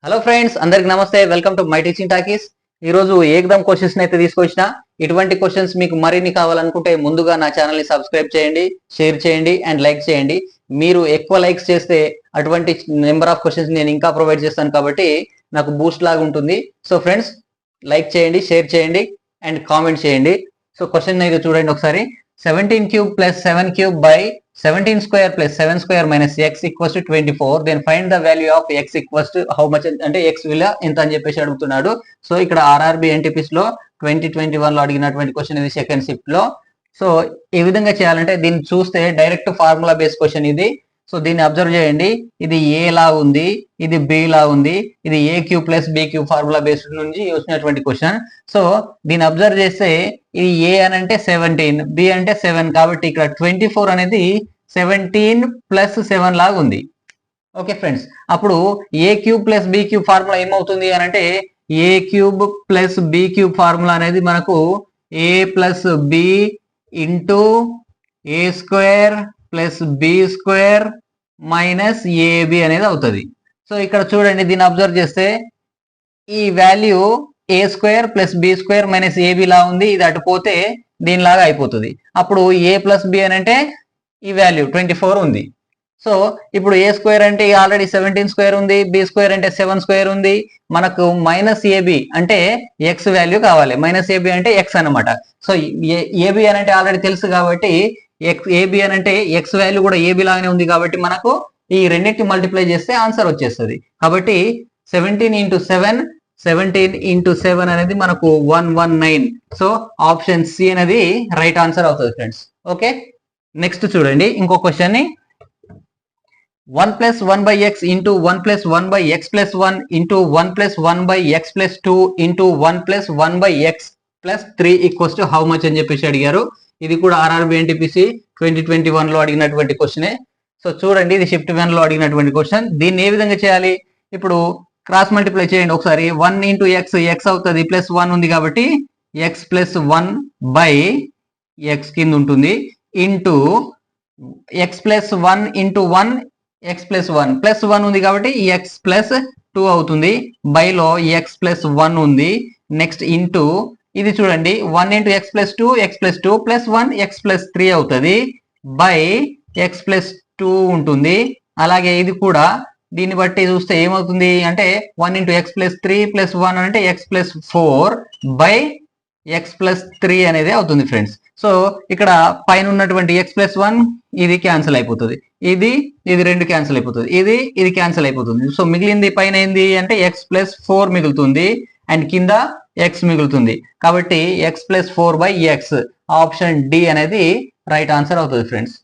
Hello friends, అందరికి నమస్తే. Welcome to my teaching talkies. ఈ రోజు ఏకదం క్వశ్చన్స్ అయితే తీసుకొచ్చిన. ఇటువంటి క్వశ్చన్స్ మీకు మరిన్ని కావాలనుకుంటే ముందుగా నా ఛానల్ ని సబ్స్క్రైబ్ చేయండి, షేర్ చేయండి అండ్ లైక్ చేయండి. మీరు ఎక్కువ లైక్స్ చేస్తే అటువంటి నెంబర్ ఆఫ్ క్వశ్చన్స్ నేను ఇంకా ప్రొవైడ్ చేస్తాను కాబట్టి నాకు బూస్ట్ లాగా ఉంటుంది. సో ఫ్రెండ్స్, లైక్ చేయండి, షేర్ చేయండి అండ్ కామెంట్ చేయండి. సో క్వశ్చన్ అయితే చూడండి ఒకసారి. 17 cube plus 7 cube by 17 square plus 7 square minus x equals to 24. Then find the value of x equals to how much అంటే x విలువ ఎంత అని చెప్పేసి అడుగుతున్నాడు. సో ఇక్కడ ఆర్ఆర్బి ఎన్టీపీస్ లో 2021 లో అడిగినటువంటి క్వశ్చన్ ఇది, సెకండ్ షిఫ్ట్ లో. సో ఏ విధంగా చేయాలంటే దీన్ని చూస్తే డైరెక్ట్ ఫార్ములా బేస్ క్వశ్చన్ ఇది. సో దీన్ని అబ్జర్వ్ చేయండి. ఇది ఏ లా ఉంది, ఇది బి లా ఉంది. ఇది A cube plus B cube formula based నుంచి వచ్చినటువంటి క్వశ్చన్. సో దీన్ని అబ్జర్వ్ చేస్తే ఇది ఏ అని అంటే 17, బి అంటే 7, కాబట్టి ఇక్కడ 24 అనేది 17 ప్లస్ 7 లాగా ఉంది. ఓకే ఫ్రెండ్స్, అప్పుడు A cube plus B cube formula ఏమవుతుంది అని అంటే A cube plus B cube formula అనేది మనకు A plus B into A square plus B square minus A B అనేది అవుతుంది. సో ఇక్కడ చూడండి, దీన్ని అబ్జర్వ్ చేస్తే ఈ value A square plus B square minus A B లా ఉంది. ఇది అటు పోతే దీనిలాగా అయిపోతుంది. అప్పుడు ఏ ప్లస్ బి అని అంటే ఈ వాల్యూ 24 ఉంది. సో ఇప్పుడు ఏ స్క్వేర్ అంటే ఆల్రెడీ 17 స్క్వేర్ ఉంది, బి స్క్వేర్ అంటే 7 స్క్వేర్ ఉంది. మనకు మైనస్ ఏబి అంటే ఎక్స్ వాల్యూ కావాలి. మైనస్ ఏబి అంటే ఎక్స్ అనమాట. సో ఏబి అని అంటే ఆల్రెడీ తెలుసు కాబట్టి ఏబి అని అంటే ఎక్స్ వాల్యూ కూడా ఏబి లాగానే ఉంది కాబట్టి మనకు ఈ రెండింటిని మల్టిప్లై చేస్తే ఆన్సర్ వచ్చేస్తుంది. కాబట్టి 17 ఇంటూ 7 అనేది మనకు 119. సో ఆప్షన్ సి అనేది రైట్ ఆన్సర్ అవుతుంది ఫ్రెండ్స్. ఓకే, నెక్స్ట్ చూడండి ఇంకో క్వశ్చన్ ని. 1 plus 1 by x into 1 plus 1 by x plus 1 into 1 plus 1 by x plus 2 into 1 plus 1 by x plus 3 equals to how much అని చెప్పేసి అడిగారు. ఇది కూడా ఆర్ఆర్బి ఎన్టీపీసీ 2021 లో అడిగినటువంటి క్వశ్చనే. సో చూడండి, ఇది షిఫ్ట్ 1 లో అడిగినటువంటి క్వశ్చన్. దీన్ని ఏ విధంగా చేయాలి? ఇప్పుడు క్రాస్ మల్టిప్లై చేయండి ఒకసారి. 1 ఇంటూ ఎక్స్, ఎక్స్ అవుతుంది, ప్లస్ 1 ఉంది కాబట్టి ఎక్స్ ప్లస్ 1 బై ఎక్స్ కింద ఉంటుంది, into X plus 1 into 1 X plus 1 plus 1 ఉంది కాబట్టి ఎక్స్ ప్లస్ 2 అవుతుంది. బైలో ఎక్స్ ప్లస్ 1 ఉంది. నెక్స్ట్ ఇంటూ ఇది చూడండి, 1 into X plus 2 X plus 2 plus 1 X plus 3 అవుతుంది. బై ఎక్స్ ప్లస్ 2 ఉంటుంది. అలాగే ఇది కూడా దీన్ని బట్టి చూస్తే ఏమవుతుంది అంటే 1 ఇంటూ ఎక్స్ ప్లస్ 3 ప్లస్ 1 అంటే X plus 4 by X plus 3 అనేది అవుతుంది ఫ్రెండ్స్. సో ఇక్కడ పైన ఉన్నటువంటి ఎక్స్ ప్లస్ 1 ఇది క్యాన్సిల్ అయిపోతుంది, ఇది రెండు క్యాన్సిల్ అయిపోతుంది, ఇది క్యాన్సిల్ అయిపోతుంది. సో మిగిలింది పైన ఏంది అంటే ఎక్స్ ప్లస్ 4 మిగులుతుంది అండ్ కింద ఎక్స్ మిగులుతుంది. కాబట్టి X plus 4 by X, option D అనేది రైట్ ఆన్సర్ అవుతుంది ఫ్రెండ్స్.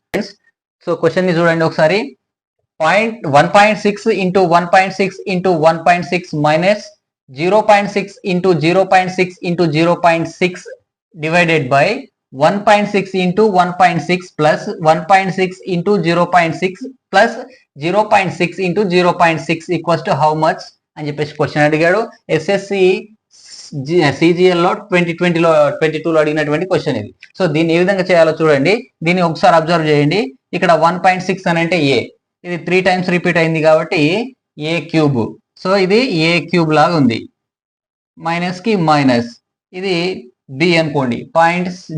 సో క్వశ్చన్ ని చూడండి ఒకసారి. 1.6 into 1.6 into 1.6 minus 0.6 into 0.6 into 0.6 divided by 1.6 into 1.6 plus 1.6 into 0.6 plus 0.6 into 0.6 equals to how much అని చెప్పేసి క్వశ్చన్ అడిగాడు. ఎస్ఎస్సి సిజిఎల్ లో 2022 లో అడిగినటువంటి క్వశ్చన్ ఇది. సో దీన్ని ఏ విధంగా చేయాలో చూడండి. దీన్ని ఒకసారి అబ్జర్వ్ చేయండి. ఇక్కడ 1.6 అని అంటే ఏ, ఇది 3 టైమ్స్ రిపీట్ అయింది కాబట్టి ఏ క్యూబ్. సో ఇది ఏ క్యూబ్ లాగా ఉంది, మైనస్ కి మైనస్. ఇది బి అనుకోండి,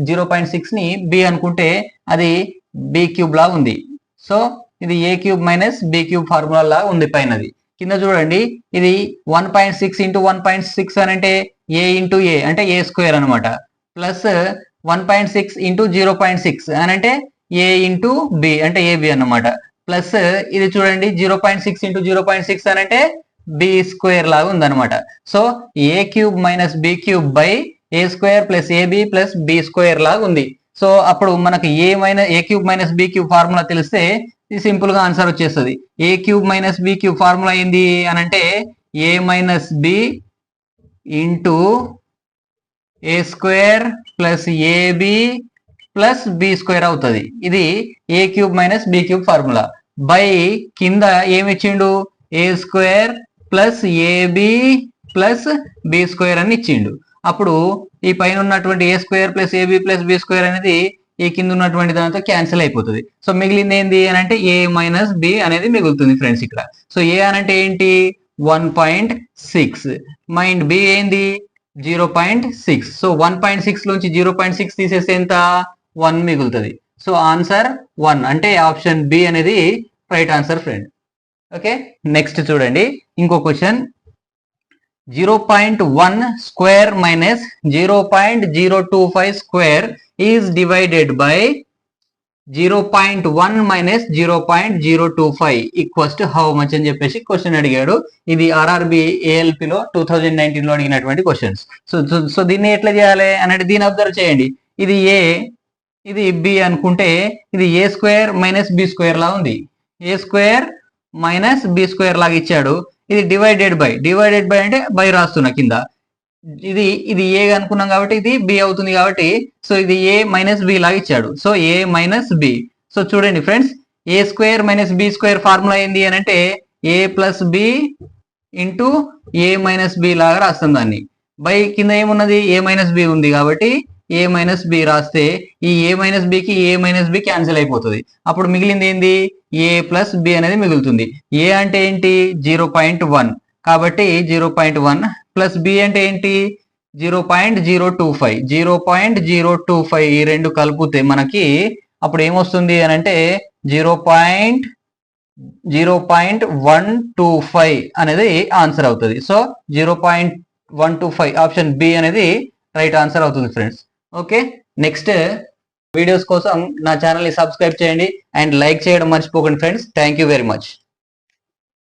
0.6 ని బి అనుకుంటే అది బి క్యూబ్ లాగా ఉంది. సో ఇది A cube minus B cube formula లాగా ఉంది పైనది. కింద చూడండి, ఇది 1.6 ఇంటూ 1.6 అని అంటే ఏ ఇంటూ ఏ అంటే ఏ స్క్వేర్ అనమాట, ప్లస్ 1.6 ఇంటూ 0.6 అని అంటే ఏ ఇంటూ బి అంటే ఏబి అన్నమాట, ప్లస్ ఇది చూడండి 0.6 ఇంటూ 0.6 అని అంటే బి స్క్వేర్ లాగా ఉందన్నమాట. So A cube minus B cube by A square plus A B plus B square లాగా ఉంది. సో అప్పుడు మనకు A cube minus B cube formula తెలిస్తే ఇది సింపుల్ గా ఆన్సర్ వచ్చేస్తుంది. A cube minus B cube formula ఏంది అని అంటే A minus B into A square plus A B plus B square అవుతుంది. ఇది A cube minus B cube formula. By కింద ఏమి ఇచ్చిండు, A square plus A B plus B square అని ఇచ్చిండు. అప్పుడు ఈ పైన ఉన్నటువంటి A square plus A B plus B square అనేది ఈ కింద ఉన్నటువంటి దాంతో క్యాన్సిల్ అయిపోతుంది. సో మిగిలింది ఏంది అని అంటే ఏ మైనస్ బి అనేది మిగులుతుంది ఫ్రెండ్స్ ఇక్కడ. సో ఏ అని అంటే ఏంటి, 1.6. మైండ్ బి ఏంది 0.6. సో 1.6 నుంచి 0.6 తీసేస్తే ఎంత 1 మిగులుతుంది. సో ఆన్సర్ 1 అంటే ఆప్షన్ బి అనేది right answer friend. Okay, next చూడండి ఇంకో question. 0.1 square minus 0.025 square is divided by 0.1 minus 0.025 equals to how much అని చెప్పేసి క్వశ్చన్ అడిగాడు. ఇది ఆర్ఆర్బి ఏఎల్పి లో 2019 లో అడిగినటువంటి క్వశ్చన్స్. సో దీన్ని ఎట్లా చేయాలి అనేది దీన్ని అబ్జర్వ్ చేయండి. ఇది ఏ, ఇది బి అనుకుంటే ఇది ఏ square minus B square law ఉంది. ఏ స్క్వేర్ మైనస్ బి స్క్వేర్ లాగా ఇచ్చాడు. ఇది డివైడెడ్ బై అంటే బై రాస్తున్నా కింద. ఇది ఏ అనుకున్నాం కాబట్టి ఇది బి అవుతుంది కాబట్టి సో ఇది ఏ మైనస్ బి లాగా ఇచ్చాడు. So A minus B. So చూడండి friends, A square minus B square formula ఏంది అని అంటే A plus B into A minus B లాగా రాస్తాం దాన్ని. బై కింద ఏమున్నది ఏ మైనస్ బి ఉంది కాబట్టి ఏ మైనస్ బి రాస్తే ఈ ఏ మైనస్ బికి ఏ మైనస్ బి క్యాన్సిల్ అయిపోతుంది. అప్పుడు మిగిలింది ఏంది ఏ ప్లస్ బి అనేది మిగులుతుంది. ఏ అంటే ఏంటి 0.1 కాబట్టి 0.1 ప్లస్ బి అంటే ఏంటి 0.025. 0.025 ఈ రెండు కలిపితే మనకి అప్పుడు ఏమొస్తుంది అని అంటే 0.125 అనేది ఆన్సర్ అవుతుంది. సో 0.125 ఆప్షన్ బి అనేది రైట్ ఆన్సర్ అవుతుంది ఫ్రెండ్స్. ఓకే, నెక్స్ట్ వీడియోస్ కోసం నా ఛానల్ని సబ్స్క్రైబ్ చేయండి అండ్ లైక్ చేయడం మర్చిపోకండి friends. Thank you very much.